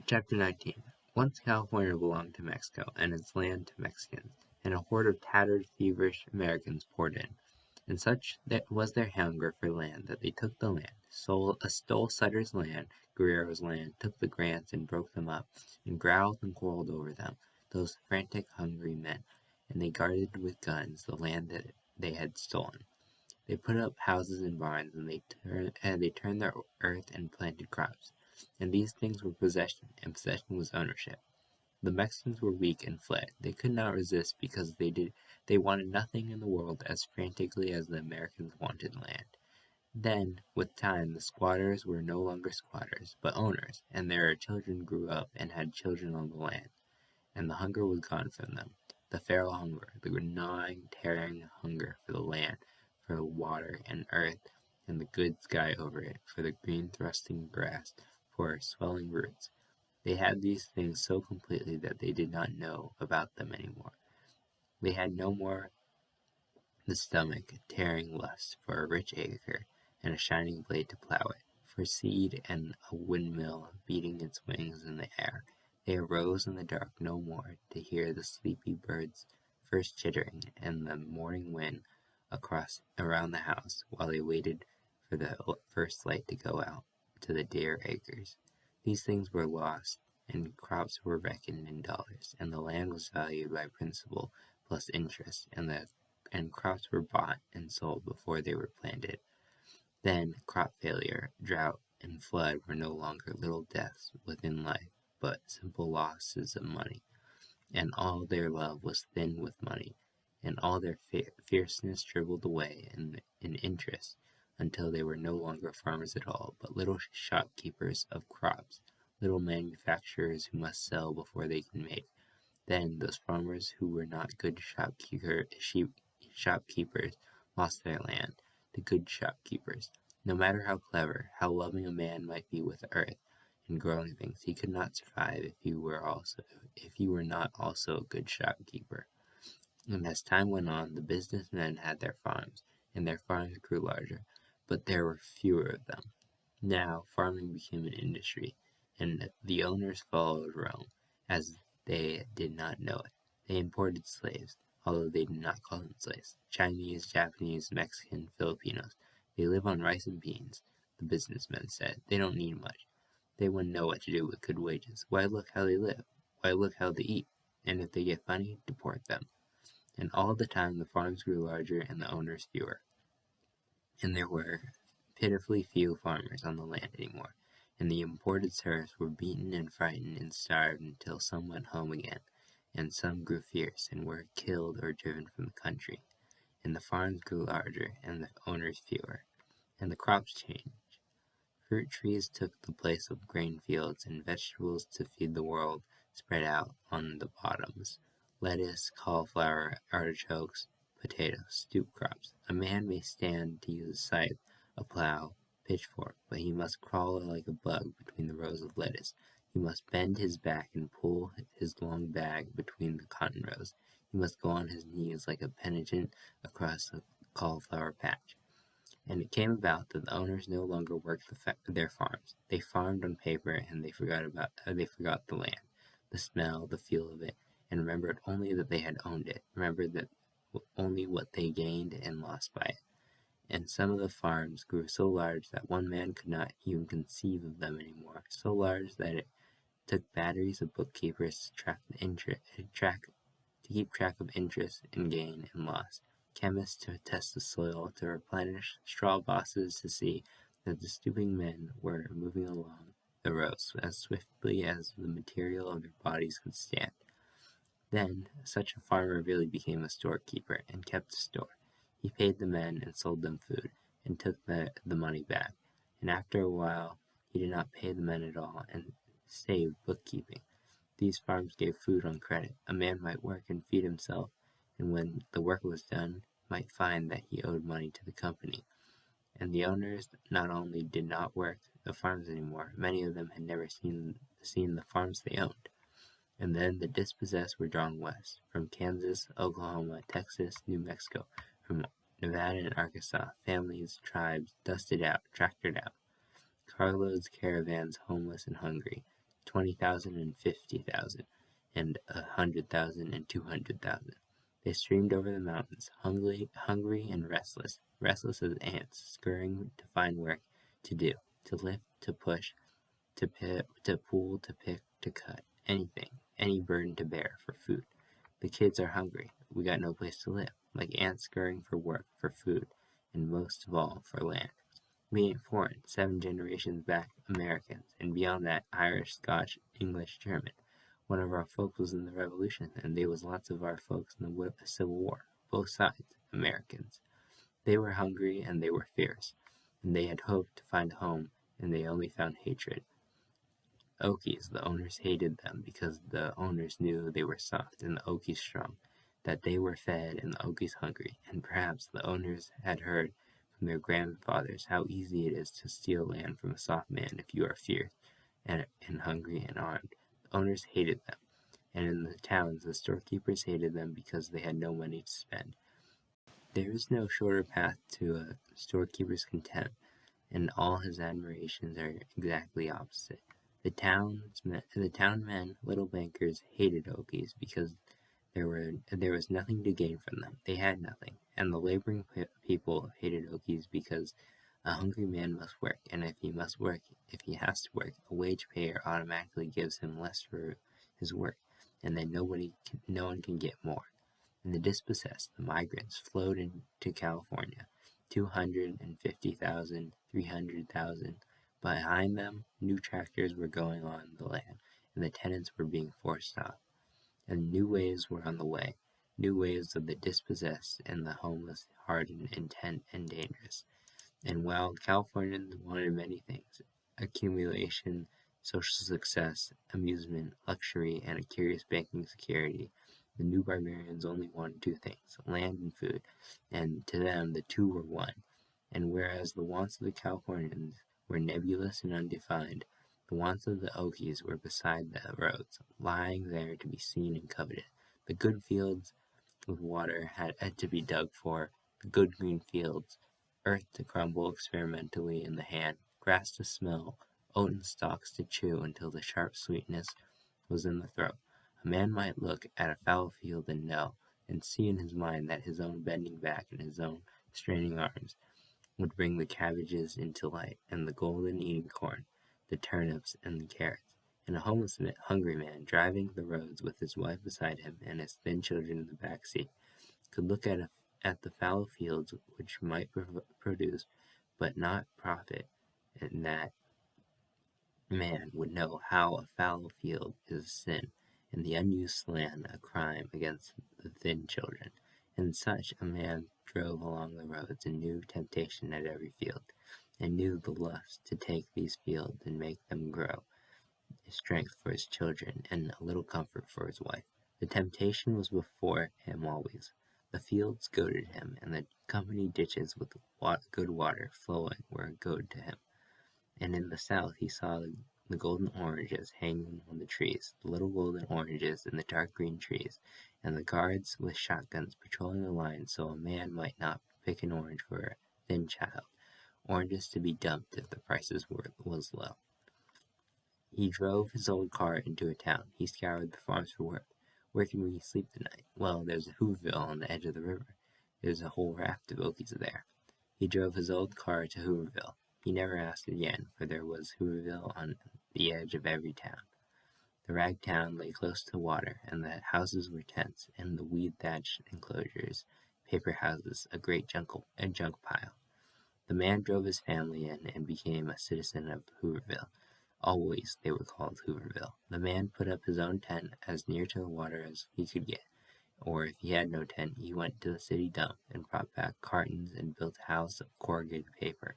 Chapter 19. Once California belonged to Mexico, and its land to Mexicans, and a horde of tattered, feverish Americans poured in. And such was their hunger for land that they took the land, stole Sutter's land, Guerrero's land, took the grants and broke them up, and growled and quarreled over them, those frantic, hungry men, and they guarded with guns the land that they had stolen. They put up houses and barns, and they turned their earth and planted crops. And these things were possession, and possession was ownership. The Mexicans were weak and fled. They could not resist because they wanted nothing in the world as frantically as the Americans wanted land. Then, with time, the squatters were no longer squatters, but owners, and their children grew up and had children on the land. And the hunger was gone from them. The feral hunger, the gnawing, tearing hunger for the land, for water and earth, and the good sky over it, for the green thrusting grass, for swelling roots. They had these things so completely that they did not know about them anymore. They had no more the stomach tearing lust for a rich acre and a shining blade to plow it, for seed and a windmill beating its wings in the air. They arose in the dark no more to hear the sleepy birds first chittering and the morning wind around the house, while they waited for the first light to go out to the dear acres. These things were lost, and crops were reckoned in dollars, and the land was valued by principal plus interest, and crops were bought and sold before they were planted. Then crop failure, drought, and flood were no longer little deaths within life, but simple losses of money, and all their love was thinned with money, and all their fierceness dribbled away in interest, until they were no longer farmers at all, but little shopkeepers of crops, little manufacturers who must sell before they can make. Then those farmers who were not good shopkeepers lost their land. The good shopkeepers. No matter how clever, how loving a man might be with earth and growing things, he could not survive if he were not also a good shopkeeper. And as time went on, the businessmen had their farms, and their farms grew larger, but there were fewer of them. Now farming became an industry, and the owners followed Rome, as they did not know it. They imported slaves, although they did not call them slaves. Chinese, Japanese, Mexican, Filipinos. They live on rice and beans, the businessmen said. They don't need much. They wouldn't know what to do with good wages. Why, look how they live. Why, look how they eat. And if they get funny, deport them. And all the time the farms grew larger and the owners fewer. And there were pitifully few farmers on the land anymore, and the imported serfs were beaten and frightened and starved until some went home again, and some grew fierce and were killed or driven from the country. And the farms grew larger and the owners fewer, and the crops changed. Fruit trees took the place of grain fields, and vegetables to feed the world spread out on the bottoms. Lettuce, cauliflower, artichokes, potatoes, stoop crops. A man may stand to use a scythe, a plow, pitchfork, but he must crawl like a bug between the rows of lettuce. He must bend his back and pull his long bag between the cotton rows. He must go on his knees like a penitent across a cauliflower patch. And it came about that the owners no longer worked their farms. They farmed on paper, and they forgot the land, the smell, the feel of it, and remembered only that they had owned it, remembered that only what they gained and lost by it. And some of the farms grew so large that one man could not even conceive of them anymore, so large that it took batteries of bookkeepers to keep track of interest and gain and loss, chemists to test the soil, to replenish, straw bosses to see that the stooping men were moving along the rows as swiftly as the material of their bodies could stand. Then such a farmer really became a storekeeper and kept a store. He paid the men and sold them food, and took the money back. And after a while he did not pay the men at all, and saved bookkeeping. These farms gave food on credit. A man might work and feed himself, and when the work was done, might find that he owed money to the company. And the owners not only did not work the farms anymore, many of them had never seen the farms they owned. And then the dispossessed were drawn west, from Kansas, Oklahoma, Texas, New Mexico, from Nevada and Arkansas, families, tribes, dusted out, tractored out, carloads, caravans, homeless and hungry, 20,000 and 50,000, and 100,000 and 200,000. They streamed over the mountains, hungry and restless as ants, scurrying to find work to do, to lift, to push, to pull, to pick, to cut, anything, any burden to bear for food. The kids are hungry. We got no place to live, like ants scurrying for work, for food, and most of all, for land. We ain't foreign, 7 generations back Americans, and beyond that, Irish, Scotch, English, German. One of our folks was in the Revolution, and there was lots of our folks in the Civil War. Both sides, Americans. They were hungry and they were fierce, and they had hoped to find a home, and they only found hatred. Okies, the owners hated them because the owners knew they were soft and the Okies strong, that they were fed and the Okies hungry, and perhaps the owners had heard from their grandfathers how easy it is to steal land from a soft man if you are fierce and hungry and armed. The owners hated them, and in the towns the storekeepers hated them because they had no money to spend. There is no shorter path to a storekeeper's contempt, and all his admirations are exactly opposite. The town men, little bankers, hated Okies because there was nothing to gain from them. They had nothing, and the laboring people hated Okies because a hungry man must work, and if he has to work, a wage payer automatically gives him less for his work, and then no one can get more. And the dispossessed, the migrants, flowed into California, 250,000, 300,000. Behind them, new tractors were going on the land, and the tenants were being forced off. And new waves were on the way, new waves of the dispossessed and the homeless, hardened, intent, and dangerous. And while Californians wanted many things, accumulation, social success, amusement, luxury, and a curious banking security, the new barbarians only wanted 2 things, land and food, and to them the 2 were one. And whereas the wants of the Californians were nebulous and undefined, the wants of the Okies were beside the roads, lying there to be seen and coveted. The good fields with water had to be dug for, the good green fields, earth to crumble experimentally in the hand, grass to smell, oaten stalks to chew until the sharp sweetness was in the throat. A man might look at a fallow field and know, and see in his mind that his own bending back and his own straining arms would bring the cabbages into light, and the golden eating corn, the turnips and the carrots. And a homeless, hungry man, driving the roads with his wife beside him and his thin children in the back seat, could look at the fallow fields which might produce, but not profit, and that man would know how a fallow field is a sin, and the unused land a crime against the thin children. And such a man drove along the roads and knew temptation at every field, and knew the lust to take these fields and make them grow, strength for his children, and a little comfort for his wife. The temptation was before him always. The fields goaded him, and the company ditches with good water flowing were a goad to him. And in the south he saw the golden oranges hanging on the trees, the little golden oranges in the dark green trees, and the guards with shotguns patrolling the line so a man might not pick an orange for a thin child, oranges to be dumped if the prices was low. He drove his old car into a town. He scoured the farms for work. Where can we sleep tonight? Well, there's a hooverville on the edge of the river. There's a whole raft of Okies there. He drove his old car to Hooverville. He never asked again, for there was Hooverville on the edge of every town. The rag town lay close to water, and the houses were tents, and the weed-thatched enclosures, paper houses, a great junk pile. The man drove his family in and became a citizen of Hooverville. Always they were called Hooverville. The man put up his own tent as near to the water as he could get, or if he had no tent, he went to the city dump and brought back cartons and built a house of corrugated paper.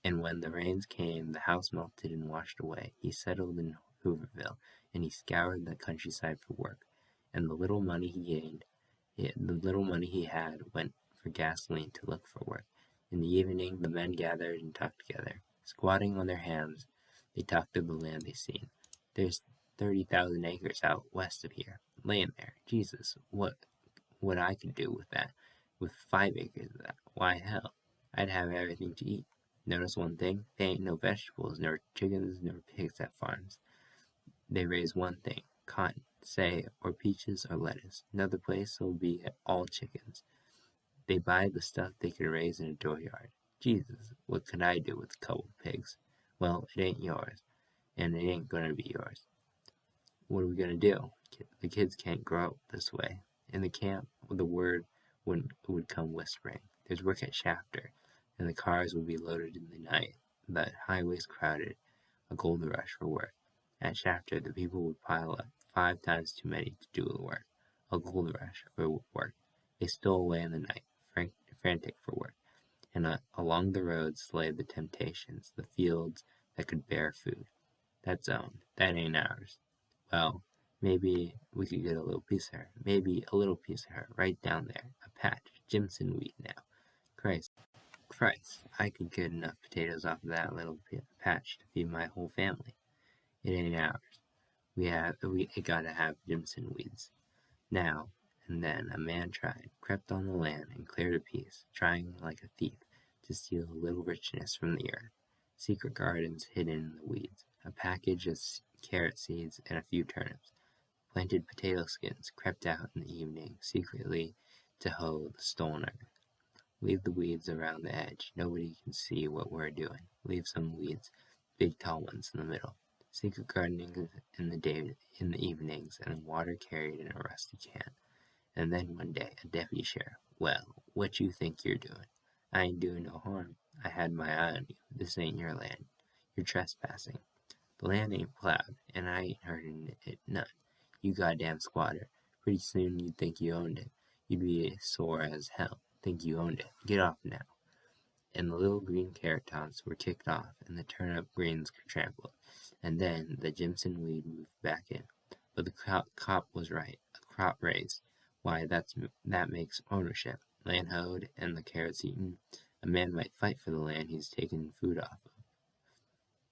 And when the rains came, the house melted and washed away. He settled in Hooverville, and he scoured the countryside for work. And the little money he had went for gasoline to look for work. In the evening, the men gathered and talked together. Squatting on their hams, they talked of the land they seen. There's 30,000 acres out west of here, laying there. Jesus, what I could do with that, with 5 acres of that? Why, hell, I'd have everything to eat. Notice one thing, there ain't no vegetables, nor chickens, nor pigs at farms. They raise one thing, cotton, say, or peaches or lettuce. Another place will be all chickens. They buy the stuff they could raise in a dooryard. Jesus, what could I do with a couple pigs? Well, it ain't yours, and it ain't gonna be yours. What are we gonna do? The kids can't grow up this way. In the camp, the word would come whispering. There's work at Shafter, and the cars would be loaded in the night. The highways crowded, a gold rush for work. At Shafter, the people would pile up, 5 times too many to do the work. A gold rush for work. They stole away in the night, frantic for work. And along the roads lay the temptations, the fields that could bear food. That's owned. That ain't ours. Well, maybe we could get a little piece of her. Maybe a little piece of her, right down there. A patch. Jimson wheat now. Christ, I could get enough potatoes off of that little patch to feed my whole family. It ain't ours. We gotta have Jimson weeds. Now and then a man crept on the land and cleared a piece, trying like a thief to steal a little richness from the earth. Secret gardens hidden in the weeds, a package of carrot seeds and a few turnips. Planted potato skins crept out in the evening, secretly to hoe the stolen earth. Leave the weeds around the edge. Nobody can see what we're doing. Leave some weeds, big tall ones in the middle. Secret gardening in the evenings, and water carried in a rusty can. And then one day, a deputy sheriff. Well, what you think you're doing? I ain't doing no harm. I had my eye on you. This ain't your land. You're trespassing. The land ain't plowed, and I ain't hurting it none. You goddamn squatter. Pretty soon you'd think you owned it. You'd be sore as hell. Think you owned it. Get off now. And the little green carrot tops were kicked off, and the turnip greens trampled. And then the Jimson weed moved back in. But the cop was right. A crop raised. Why, that makes ownership. Land hoed and the carrots eaten. A man might fight for the land he's taken food off of.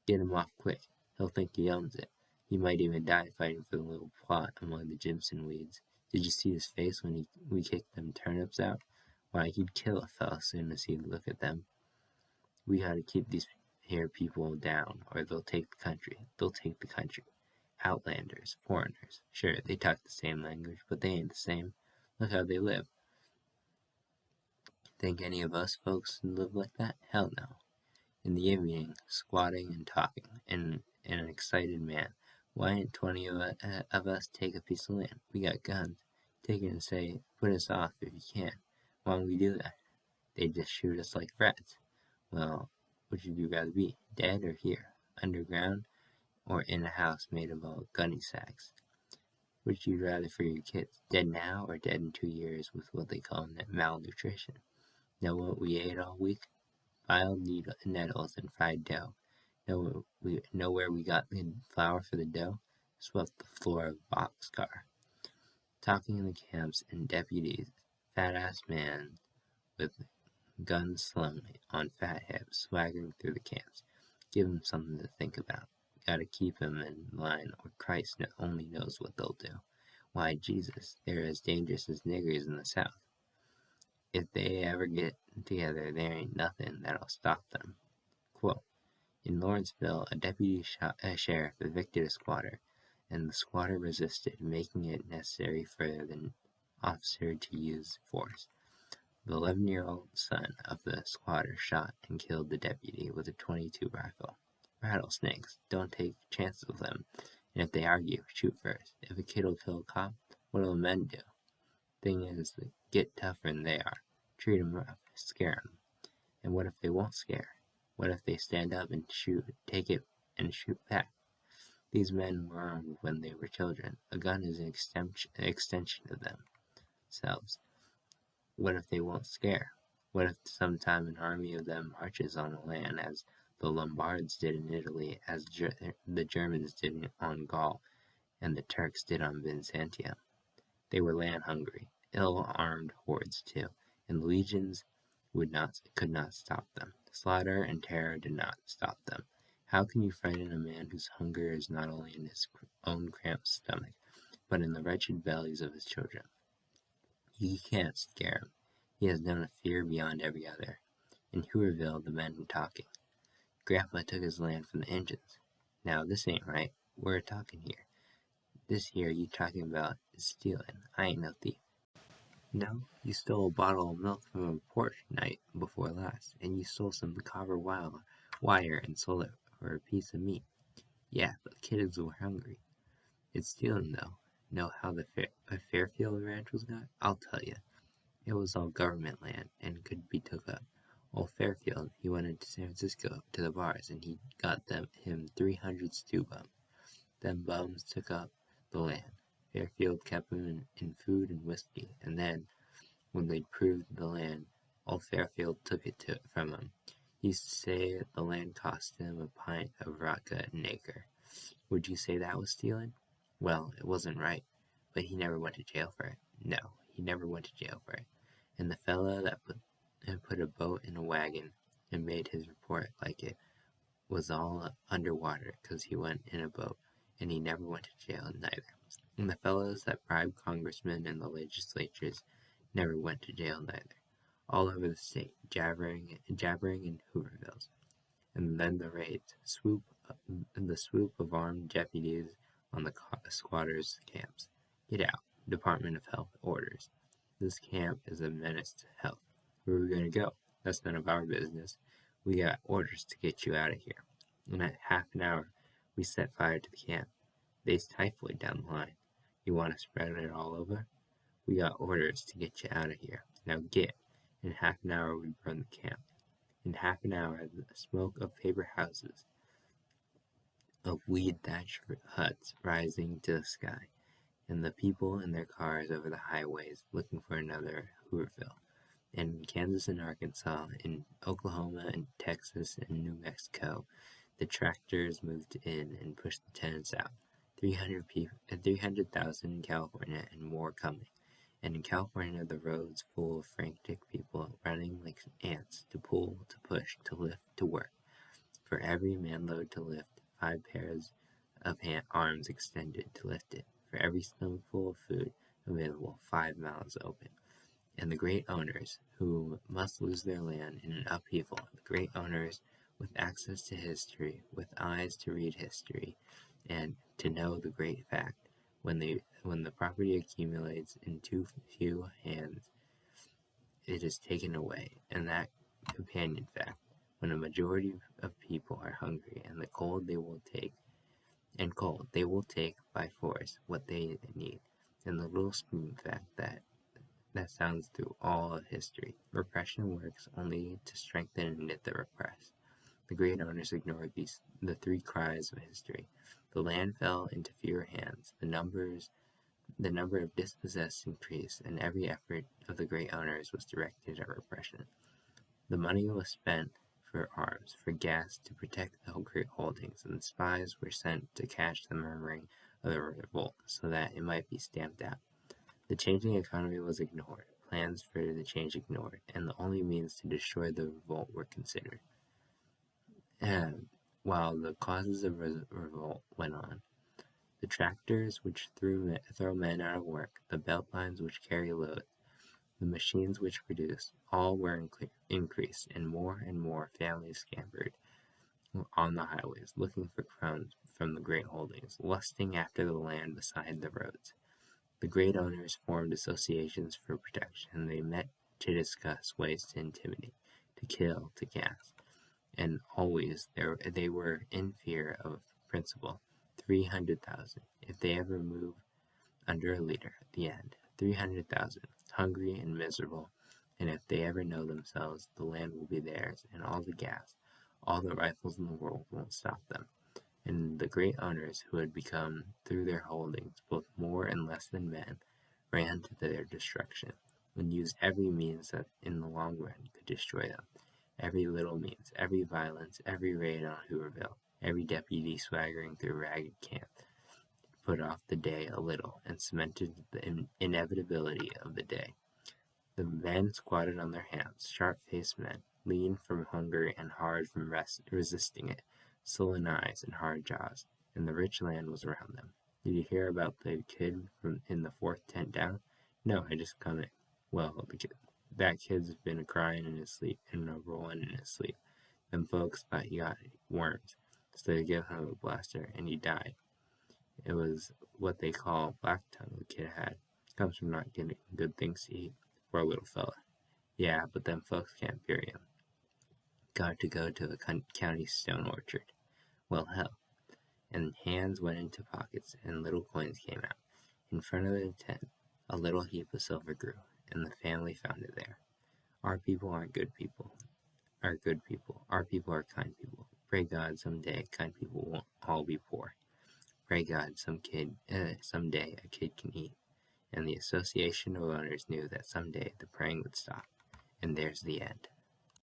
Get him off quick. He'll think he owns it. He might even die fighting for the little plot among the Jimson weeds. Did you see his face when we kicked them turnips out? Why, he'd kill a fellow soon as he'd look at them. We gotta keep these here people down, or they'll take the country. They'll take the country. Outlanders, foreigners. Sure, they talk the same language, but they ain't the same. Look how they live. Think any of us folks live like that? Hell no. In the evening, squatting and talking, and an excited man. Why ain't 20 of us take a piece of land? We got guns. Take it and say, put us off if you can. Why don't we do that? They just shoot us like rats. Well, which would you rather be, dead or here, underground, or in a house made of all gunny sacks? Which you'd rather for your kids, dead now or dead in 2 years with what they call malnutrition? Know what we ate all week? Boiled nettles and fried dough. Know where we got the flour for the dough? Swept the floor of a boxcar. Talking in the camps and deputies, fat-ass man with guns slung on fat hips, swaggering through the camps. Give him something to think about. Gotta keep him in line, or Christ only knows what they'll do. Why, Jesus, they're as dangerous as niggers in the South. If they ever get together, there ain't nothing that'll stop them. Quote, in Lawrenceville, a deputy sheriff evicted a squatter, and the squatter resisted, making it necessary for the officer to use force. The 11-year-old son of the squatter shot and killed the deputy with a .22 rifle. Rattlesnakes, don't take chances with them, and if they argue, shoot first. If a kid'll kill a cop, what'll the men do? Thing is, get tougher than they are. Treat 'em rough, scare 'em. And what if they won't scare? What if they stand up and shoot, take it, and shoot back? These men were armed when they were children. A gun is an extension of themselves. What if they won't scare? What if sometime an army of them marches on the land as the Lombards did in Italy, as the Germans did on Gaul, and the Turks did on Byzantium? They were land-hungry, ill-armed hordes too, and the legions could not stop them. Slaughter and terror did not stop them. How can you frighten a man whose hunger is not only in his own cramped stomach, but in the wretched bellies of his children? You can't scare him. He has known a fear beyond every other. In Hoovervilles, the men were talking. Grandpa took his land from the Indians. Now, this ain't right. We're talking here. This here you talking about is stealing. I ain't no thief. No, you stole a bottle of milk from a porch night before last, and you stole some copper wire and sold it for a piece of meat. Yeah, but kids were hungry. It's stealing, though. Know how the Fairfield ranch was got? I'll tell you. It was all government land and could be took up. Old Fairfield, he went into San Francisco to the bars, and he got him 300 stew bums. Them bums took up the land. Fairfield kept him in food and whiskey, and then, when they'd proved the land, old Fairfield took it from him. He used to say the land cost him a pint of vodka an acre. Would you say that was stealing? Well, it wasn't right, but he never went to jail for it. No, he never went to jail for it. And the fella that put a boat in a wagon and made his report like it was all underwater 'cause he went in a boat, and he never went to jail neither. And the fellows that bribed congressmen and the legislatures never went to jail neither. All over the state, jabbering in hoovervilles. And then the raids, the swoop of armed deputies on the squatters' camps. Get out, Department of Health orders. This camp is a menace to health. Where are we going to go? That's none of our business. We got orders to get you out of here. In half an hour, we set fire to the camp. There's typhoid down the line. You want to spread it all over? We got orders to get you out of here. Now get. In half an hour, we burn the camp. In half an hour, the smoke of paper houses, of weed-thatched huts rising to the sky, and the people in their cars over the highways looking for another Hooverville. And in Kansas and Arkansas, in Oklahoma and Texas and New Mexico, the tractors moved in and pushed the tenants out. 300,000 in California and more coming. And in California, the roads full of frantic people running like ants to pull, to push, to lift, to work. For every manload to lift, 5 pairs of arms extended to lift it. For every stomachful of food available, 5 mouths open. And the great owners, who must lose their land in an upheaval, the great owners with access to history, with eyes to read history, and to know the great fact, when the property accumulates in too few hands, it is taken away. And that companion fact, when a majority of people are hungry and they will take by force what they need. And the little spoon fact that sounds through all of history. Repression works only to strengthen and knit the repressed. The great owners ignored the 3 cries of history. The land fell into fewer hands. The number of dispossessed increased, and every effort of the great owners was directed at repression. The money was spent for arms, for gas to protect the great holdings, and spies were sent to catch the murmuring of the revolt so that it might be stamped out. The changing economy was ignored, plans for the change ignored, and the only means to destroy the revolt were considered. And while the causes of revolt went on, the tractors which throw men out of work, the belt lines which carry loads, the machines which produce, all were increased, and more families scampered on the highways, looking for crumbs from the great holdings, lusting after the land beside the roads. The great owners formed associations for protection. They met to discuss ways to intimidate, to kill, to gas. And always they were in fear of principle. 300,000. If they ever move under a leader at the end, 300,000, hungry and miserable. And if they ever know themselves, the land will be theirs, and all the gas, all the rifles in the world won't stop them. And the great owners, who had become, through their holdings, both more and less than men, ran to their destruction, and used every means that in the long run could destroy them. Every little means, every violence, every raid on Hooverville, every deputy swaggering through ragged camp, put off the day a little, and cemented the inevitability of the day. The men squatted on their hands, sharp-faced men, lean from hunger and hard from resisting it, sullen eyes and hard jaws, and the rich land was around them. Did you hear about the kid in the 4th tent down? No, I just come in. Well, that kid's been crying in his sleep and rolling in his sleep. Them folks thought he got worms, so they gave him a blaster, and he died. It was what they call black tongue the kid had comes from not getting good things to eat for a little fella. Yeah, but them folks can't bury him. Got to go to the county stone orchard. Well, hell. And hands went into pockets, and little coins came out. In front of the tent, a little heap of silver grew, and the family found it there. Our people aren't good people. Are good people. Our people are kind people. Pray God someday kind people won't all be poor. Pray God someday a kid can eat. And the Association of Owners knew that someday the praying would stop. And there's the end.